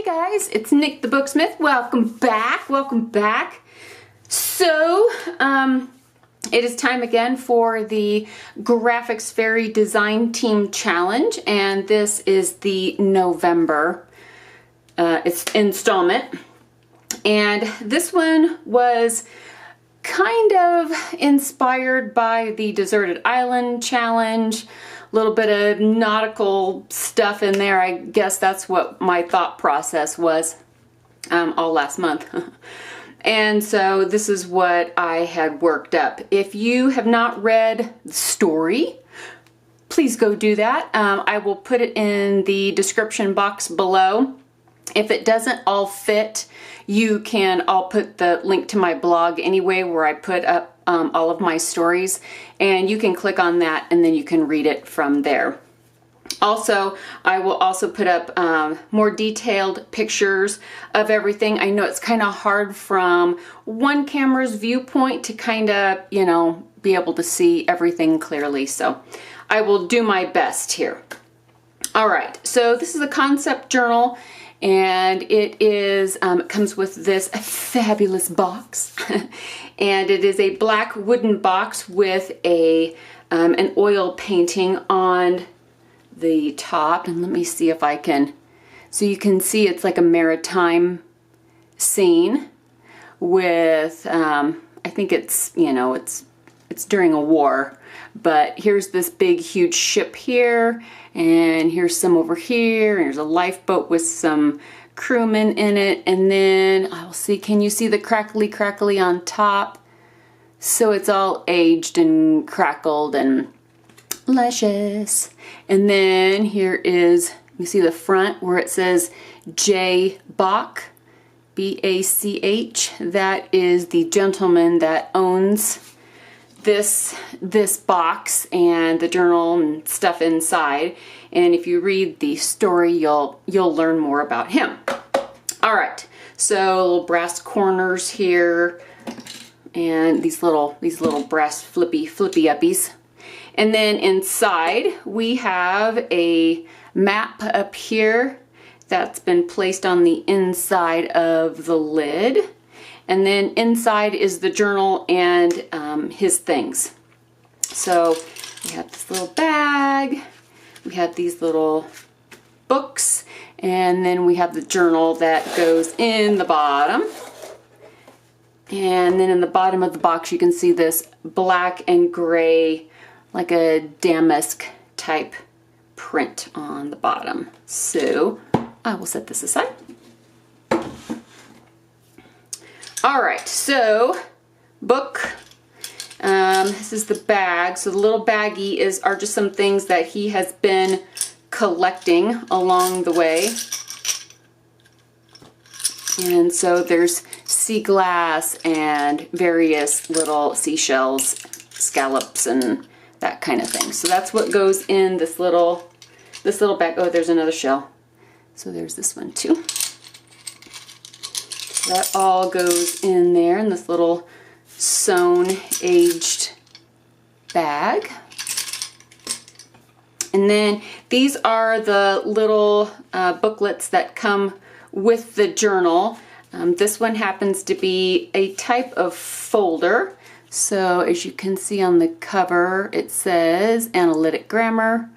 guys, it's Nick the Booksmith. Welcome back. Welcome back. So, it is time again for the Graphics Fairy Design Team Challenge, and this is the November it's installment. And this one was kind of inspired by the Deserted Island Challenge. A little bit of nautical stuff in there. I guess that's what my thought process was all last month. And so this is what I had worked up. If you have not read the story, please go do that. I will put it in the description box below. If it doesn't all fit, I'll put the link to my blog anyway, where I put up all of my stories, and you can click on that and then you can read it from there. Also, I will also put up more detailed pictures of everything. I know it's kind of hard from one camera's viewpoint to kind of, be able to see everything clearly. So I will do my best here. All right, so this is a concept journal, and it is it comes with this fabulous box. And it is a black wooden box with an oil painting on the top. And let me see if I can, so you can see it's like a maritime scene with, I think it's, it's during a war, but here's this big huge ship here, and here's some over here, and there's a lifeboat with some crewmen in it, and then I'll see, can you see the crackly on top? So it's all aged and crackled and luscious. And then here is, you see the front where it says J. Bach, B-A-C-H. That is the gentleman that owns this box and the journal and stuff inside. And if you read the story, you'll learn more about him. All right, so little brass corners here, and these little brass flippy uppies. And then inside we have a map up here that's been placed on the inside of the lid. And then inside is the journal and his things. So we have this little bag, we have these little books, and then we have the journal that goes in the bottom. And then in the bottom of the box you can see this black and gray, like a damask type print on the bottom. So I will set this aside. All right, so book. This is the bag. So the little baggie are just some things that he has been collecting along the way. And so there's sea glass and various little seashells, scallops, and that kind of thing. So that's what goes in this little bag. Oh, there's another shell. So there's this one too. That all goes in there in this little sewn aged bag. And then these are the little booklets that come with the journal. This one happens to be a type of folder. So as you can see on the cover, it says Analytic Grammar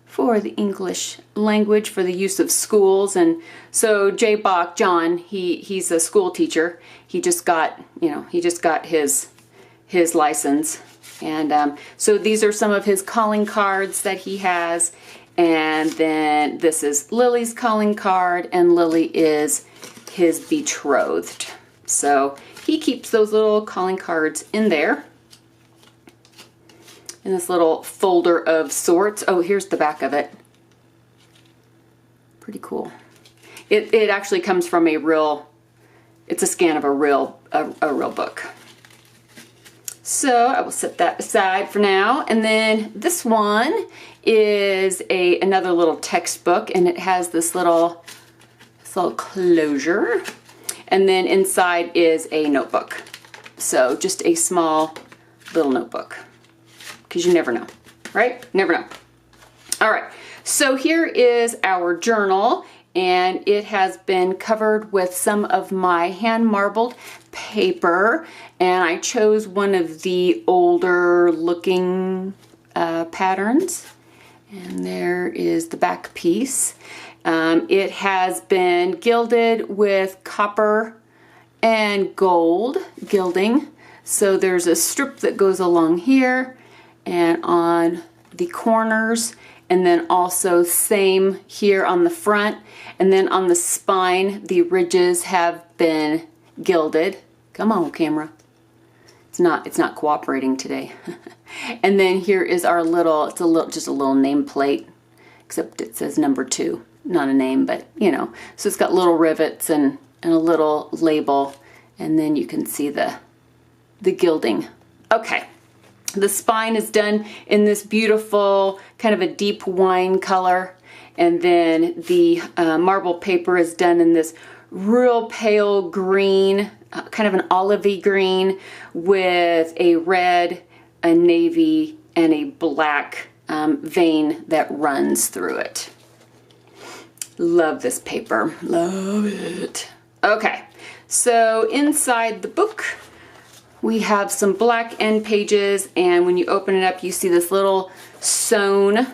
for the English language for the use of schools. And so J. Bach, John, he's a school teacher. He just got, his license. And so these are some of his calling cards that he has. And then this is Lily's calling card, and Lily is his betrothed. So he keeps those little calling cards in there, in this little folder of sorts. Oh, here's the back of it. Pretty cool. It actually comes from it's a scan of a real book. So I will set that aside for now. And then this one is another little textbook, and it has this little closure. And then inside is a notebook. So just a small little notebook, because you never know, right? Never know. All right, so here is our journal, and it has been covered with some of my hand marbled paper, and I chose one of the older looking patterns. And there is the back piece. It has been gilded with copper and gold gilding. So there's a strip that goes along here and on the corners, and then also same here on the front, and then on the spine the ridges have been gilded. Come on, camera. It's not cooperating today. And then here is our little, just a little nameplate, except it says number 2. Not a name, but you know. So it's got little rivets and a little label, and then you can see the gilding. Okay. The spine is done in this beautiful kind of a deep wine color, and then the marble paper is done in this real pale green, kind of an olivey green with a red, a navy, and a black vein that runs through it. Love this paper. Love it. Okay, so inside the book we have some black end pages, and when you open it up you see this little sewn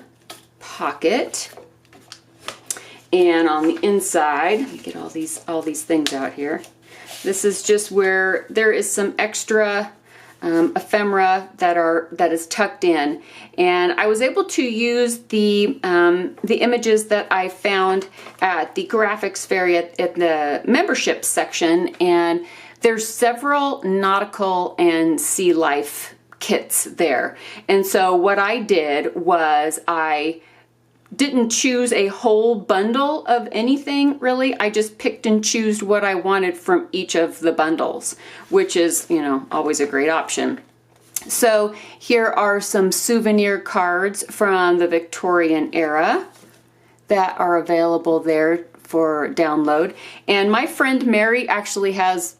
pocket. And on the inside, let me get all these things out here. This is just where there is some extra ephemera that is tucked in, and I was able to use the images that I found at the graphics fair at the membership section, and there's several nautical and sea life kits there. And so what I did was I didn't choose a whole bundle of anything really. I just picked and chose what I wanted from each of the bundles, which is, you know, always a great option. So here are some souvenir cards from the Victorian era that are available there for download. And my friend Mary actually has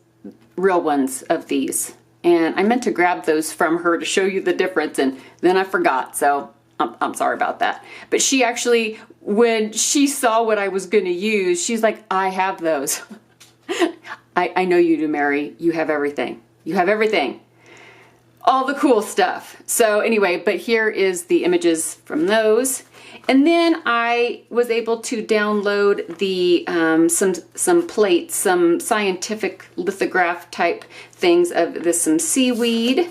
real ones of these, and I meant to grab those from her to show you the difference, and then I forgot, so I'm sorry about that. But she actually, when she saw what I was going to use, she's like, I have those. I know you do, Mary. You have everything. You have everything. All the cool stuff. So anyway, but here is the images from those. And then I was able to download the some plates, some scientific lithograph type things of this, some seaweed.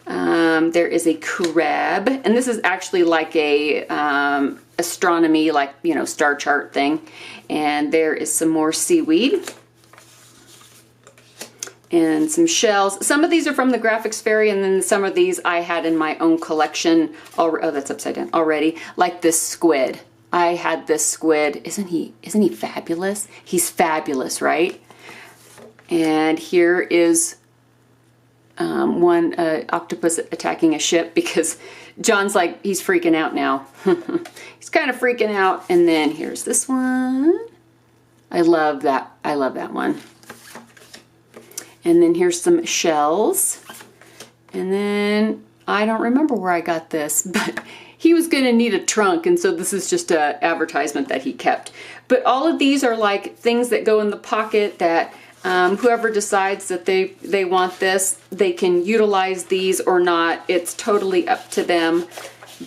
There is a crab, and this is actually like a astronomy, like, you know, star chart thing. And there is some more seaweed and some shells. Some of these are from the graphics fair, and then some of these I had in my own collection. Oh, that's upside down already. Like this squid. I had this squid. Isn't he fabulous? He's fabulous, right? And here is one octopus attacking a ship, because John's like, he's freaking out now. He's kind of freaking out. And then here's this one. I love that. I love that one. And then here's some shells. And then I don't remember where I got this, but he was going to need a trunk, and so this is just an advertisement that he kept. But all of these are like things that go in the pocket that whoever decides that they want this, they can utilize these or not. It's totally up to them.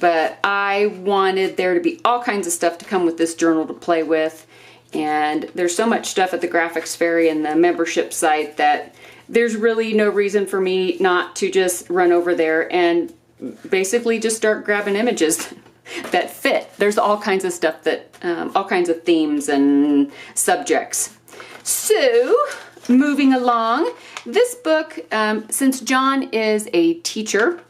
But I wanted there to be all kinds of stuff to come with this journal to play with. And there's so much stuff at the graphics fair and the membership site that there's really no reason for me not to just run over there and basically just start grabbing images that fit. There's all kinds of stuff that, all kinds of themes and subjects. So, moving along, this book, since John is a teacher,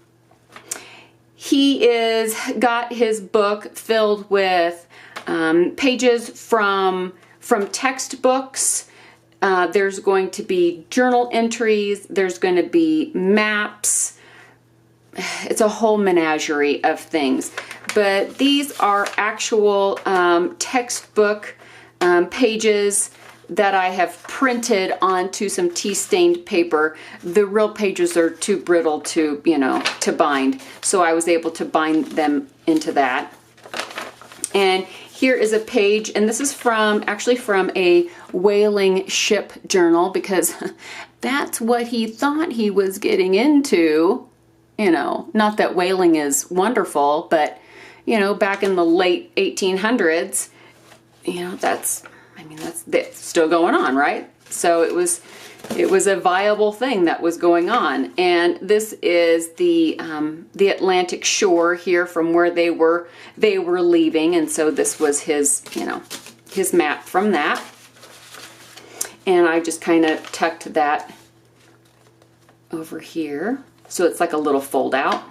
he is got his book filled with pages from textbooks. There's going to be journal entries. There's going to be maps. It's a whole menagerie of things. But these are actual textbook pages that I have printed onto some tea-stained paper. The real pages are too brittle to, you know, to bind. So I was able to bind them into that. And Here is a page, and this is actually from a whaling ship journal, because that's what he thought he was getting into. You know, not that whaling is wonderful, but, you know, back in the late 1800s, you know, that's still going on, right? So it was a viable thing that was going on. And this is the Atlantic shore here from where they were leaving, and so this was his, you know, his map from that. And I just kind of tucked that over here, so it's like a little fold out.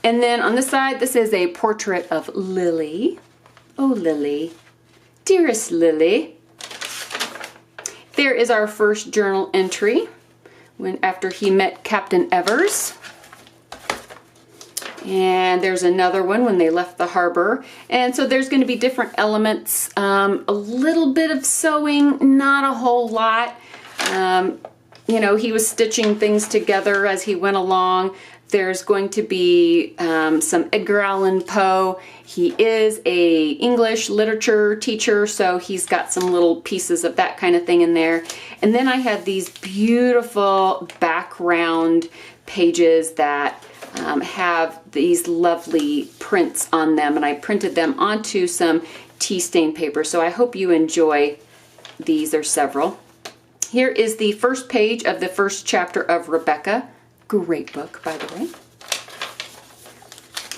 And then on this side, this is a portrait of Lily. Oh, Lily, dearest Lily. There is our first journal entry after he met Captain Evers. And there's another one when they left the harbor. And so there's going to be different elements, a little bit of sewing, not a whole lot. You know, he was stitching things together as he went along. There's going to be some Edgar Allan Poe. He is a English literature teacher, so he's got some little pieces of that kind of thing in there. And then I had these beautiful background pages that have these lovely prints on them, and I printed them onto some tea stain paper. So I hope you enjoy these. There's several. Here is the first page of the first chapter of Rebecca. Great book, by the way.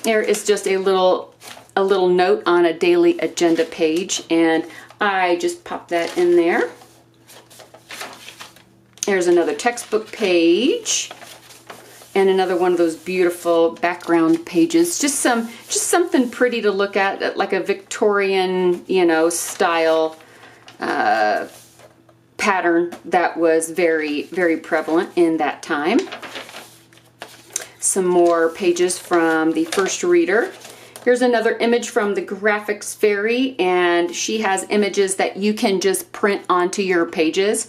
There is just a little note on a daily agenda page, and I just popped that in there. There's another textbook page, and another one of those beautiful background pages. Just something pretty to look at, like a Victorian, you know, style pattern that was very, very prevalent in that time. Some more pages from the first reader. Here's another image from the Graphics Fairy, and she has images that you can just print onto your pages,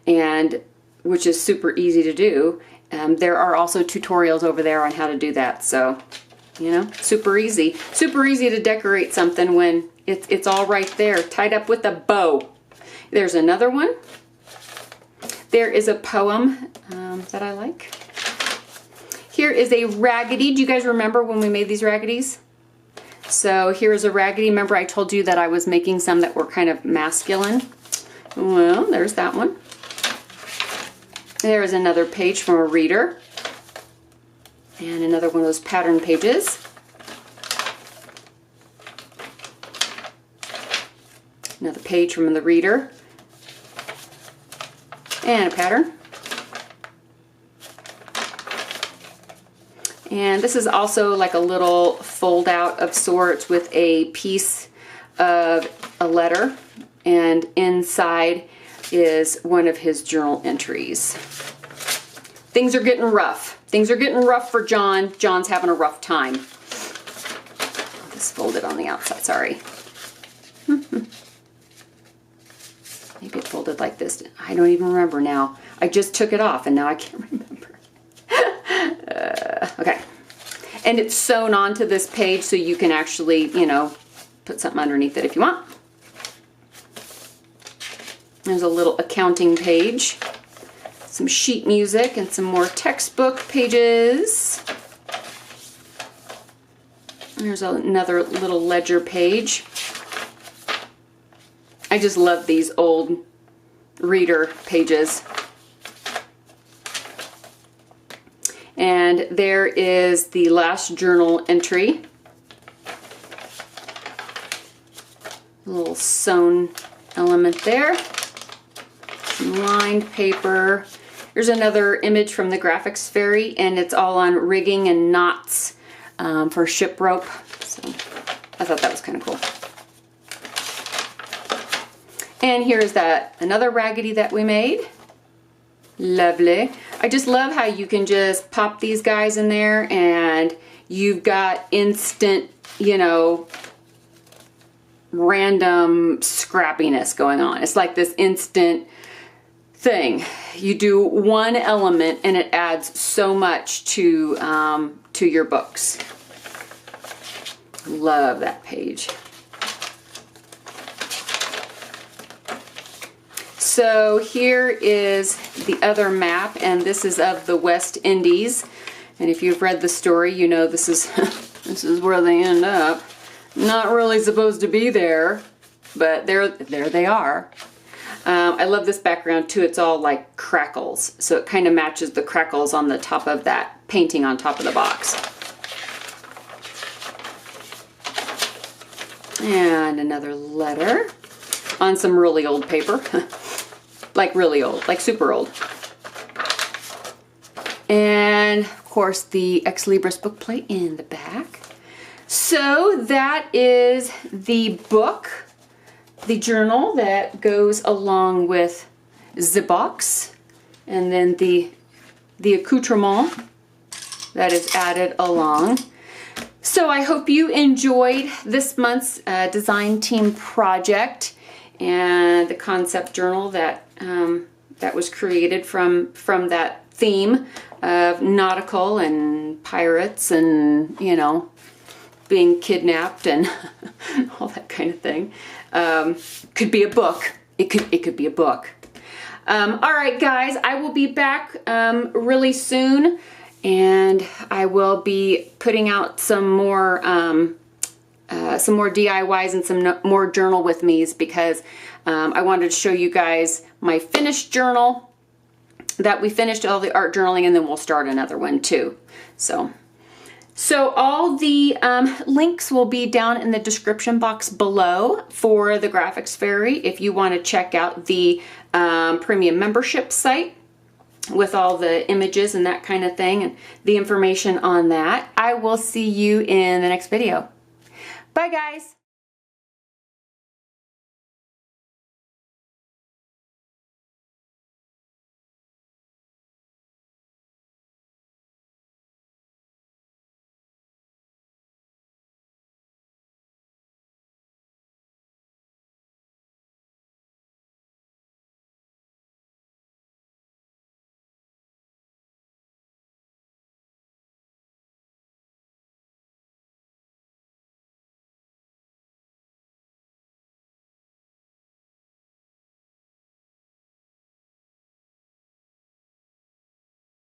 and which is super easy to do. There are also tutorials over there on how to do that, so, you know, super easy to decorate something when it's all right there, tied up with a bow. There's another one. There is a poem that I like. Here is a raggedy. Do you guys remember when we made these raggedies? So here is a raggedy. Remember I told you that I was making some that were kind of masculine? Well, there's that one. There is another page from a reader. And another one of those pattern pages. Another page from the reader. And a pattern. And this is also like a little fold out of sorts with a piece of a letter, and inside is one of his journal entries. Things are getting rough. Things are getting rough for John. John's having a rough time. This folded on the outside, sorry. Maybe it folded like this. I don't even remember now. I just took it off and now I can't remember. Okay. And it's sewn onto this page so you can actually, you know, put something underneath it if you want. There's a little accounting page. Some sheet music and some more textbook pages. There's another little ledger page. I just love these old reader pages. And there is the last journal entry. A little sewn element there. Some lined paper. Here's another image from the Graphics Fairy, and it's all on rigging and knots for ship rope. So I thought that was kind of cool. And here's another raggedy that we made. Lovely. I just love how you can just pop these guys in there and you've got instant, you know, random scrappiness going on. It's like this instant thing. You do one element and it adds so much to your books. Love that page. So here is the other map, and this is of the West Indies. And if you've read the story, you know this is this is where they end up. Not really supposed to be there, but there they are. I love this background too. It's all like crackles, so it kind of matches the crackles on the top of that painting on top of the box. And another letter on some really old paper. Like really old, like super old. And of course the Ex Libris bookplate in the back. So that is the book, the journal that goes along with the box, and then the accoutrement that is added along. So I hope you enjoyed this month's design team project and the concept journal that that was created from that theme of nautical and pirates and, you know, being kidnapped and all that kind of thing. Could be a book. It could be a book. All right, guys, I will be back really soon, and I will be putting out some more DIYs and some more journal with me's, because I wanted to show you guys my finished journal that we finished all the art journaling, and then we'll start another one too. So all the links will be down in the description box below for the Graphics Fairy if you want to check out the premium membership site with all the images and that kind of thing and the information on that. I will see you in the next video. Bye, guys.